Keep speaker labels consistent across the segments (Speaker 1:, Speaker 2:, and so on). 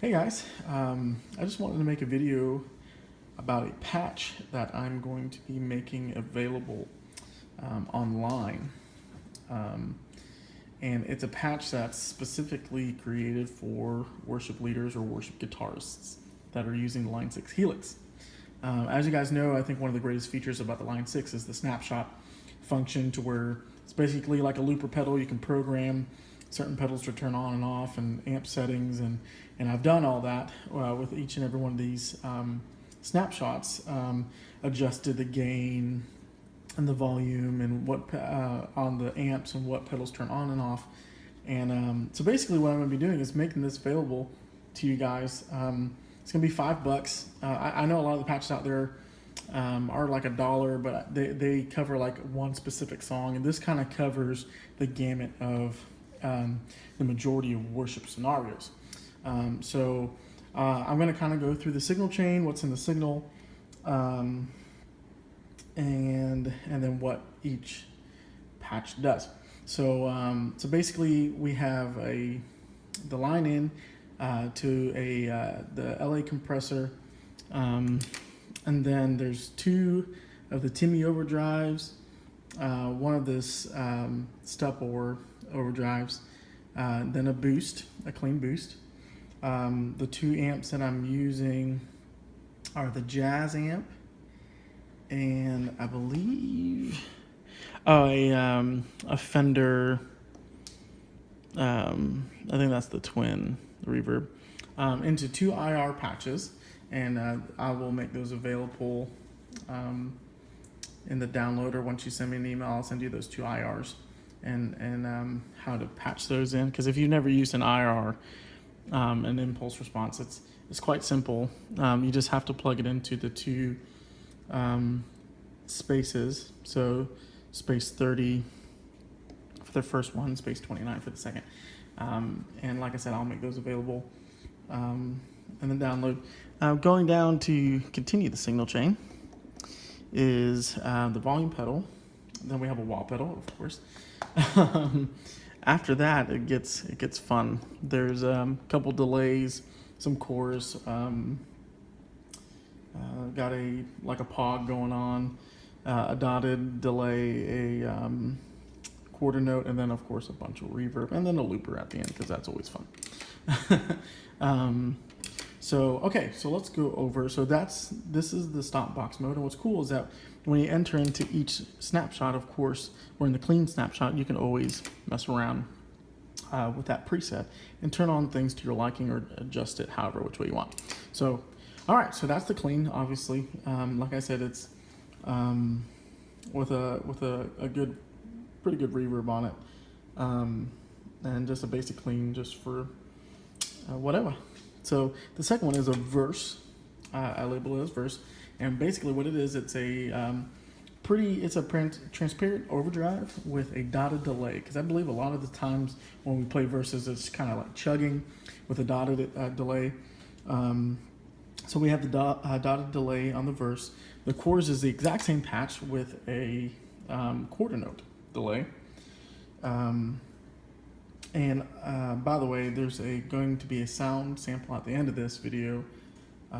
Speaker 1: Hey guys, I just wanted to make a video about a patch that I'm going to be making available online. And it's a patch that's specifically created for worship leaders or worship guitarists that are using the Line 6 Helix. As you guys know, I think one of the greatest features about the Line 6 is the snapshot function, to where it's basically like a looper pedal. You can program certain pedals to turn on and off, and amp settings, and I've done all that with each and every one of these snapshots. Adjusted the gain and the volume and what on the amps and what pedals turn on and off. And so basically what I'm going to be doing is making this available to you guys. It's going to be $5. I know a lot of the patches out there are like $1, but they cover like one specific song, and this kind of covers the gamut of the majority of worship scenarios. So I'm going to kind of go through the signal chain, what's in the signal, and then what each patch does. So so basically we have the line in to the LA compressor, and then there's two of the Timmy overdrives, one of this step overdrives, then a boost, a clean boost. The two amps that I'm using are the Jazz amp, and I believe a Fender. I think that's the twin reverb, into two IR patches, and I will make those available in the downloader. Once you send me an email, I'll send you those two IRs and how to patch those in. Because if you've never used an IR, an impulse response, it's quite simple. You just have to plug it into the two spaces. So space 30 for the first one, space 29 for the second. And like I said, I'll make those available in the download. Going down to continue the signal chain is the volume pedal. Then we have a wah pedal, of course. After that, it gets fun. There's a couple delays, some chorus. Got a pog going on, a dotted delay, a quarter note, and then of course a bunch of reverb, and then a looper at the end, because that's always fun. So let's go over. So this is the stop box mode, and what's cool is that when you enter into each snapshot, of course, or in the clean snapshot, you can always mess around with that preset and turn on things to your liking or adjust it however which way you want. So, all right, so that's the clean. Obviously, like I said, it's with a pretty good reverb on it, and just a basic clean just for whatever. So the second one is a verse. I label it as verse, and basically what it is, it's a transparent overdrive with a dotted delay, because I believe a lot of the times when we play verses, it's kind of like chugging with a dotted delay. So we have the dotted delay on the verse. The chorus is the exact same patch with a quarter note delay. And by the way, there's going to be a sound sample at the end of this video,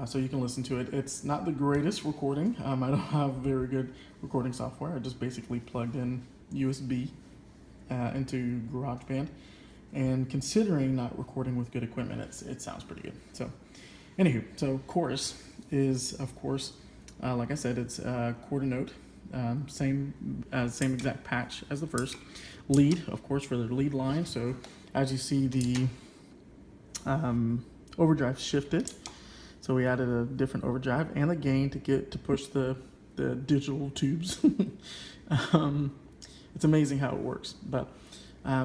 Speaker 1: so you can listen to it. It's not the greatest recording. I don't have very good recording software. I just basically plugged in USB into GarageBand, and considering not recording with good equipment, it sounds pretty good. So anywho, so chorus is, of course, like I said, it's quarter note, same exact patch as the first. Lead, of course, for the lead line. So as you see, the overdrive shifted. So we added a different overdrive and the gain to push the digital tubes. It's amazing how it works. But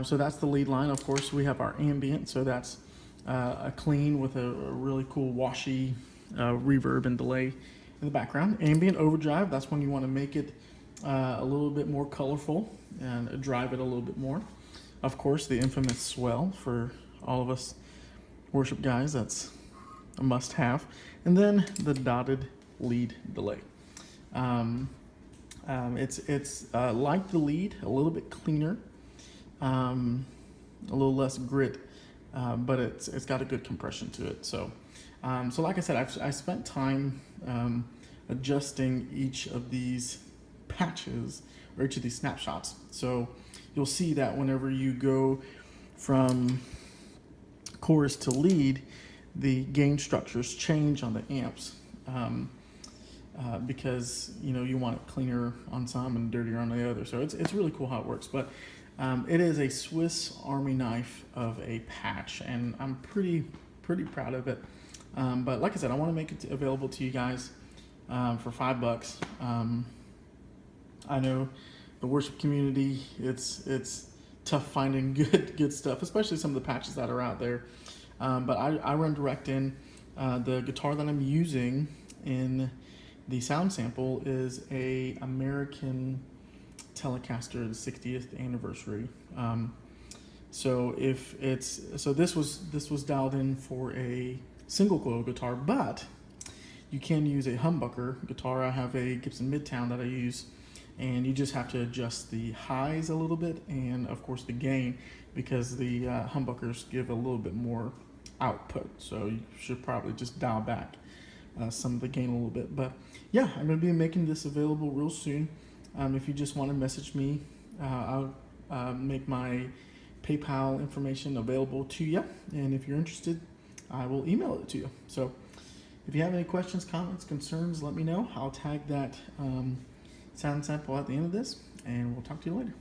Speaker 1: so that's the lead line. Of course, we have our ambient. So that's a clean with a really cool washy reverb and delay in the background. Ambient overdrive, that's when you want to make it a little bit more colorful and drive it a little bit more. Of course, the infamous swell for all of us worship guys, that's a must-have. And then the dotted lead delay. It's like the lead, a little bit cleaner, a little less grit, but it's got a good compression to it. So, so like I said, I spent time adjusting each of these patches or each of these snapshots. So you'll see that whenever you go from chorus to lead, the gain structures change on the amps. Because you want it cleaner on some and dirtier on the other. So it's really cool how it works. But it is a Swiss Army knife of a patch, and I'm pretty proud of it. But like I said, I want to make it available to you guys for $5. I know the worship community, it's tough finding good stuff, especially some of the patches that are out there. But I run direct in. The guitar that I'm using in the sound sample is a American Telecaster, the 60th anniversary. So this was dialed in for a single coil guitar, but you can use a humbucker guitar. I have a Gibson Midtown that I use, and you just have to adjust the highs a little bit, and of course the gain, because the humbuckers give a little bit more output. So you should probably just dial back some of the gain a little bit. But yeah, I'm going to be making this available real soon. If you just want to message me, I'll make my PayPal information available to you. And if you're interested, I will email it to you. So if you have any questions, comments, concerns, let me know. I'll tag that sound sample at the end of this, and we'll talk to you later.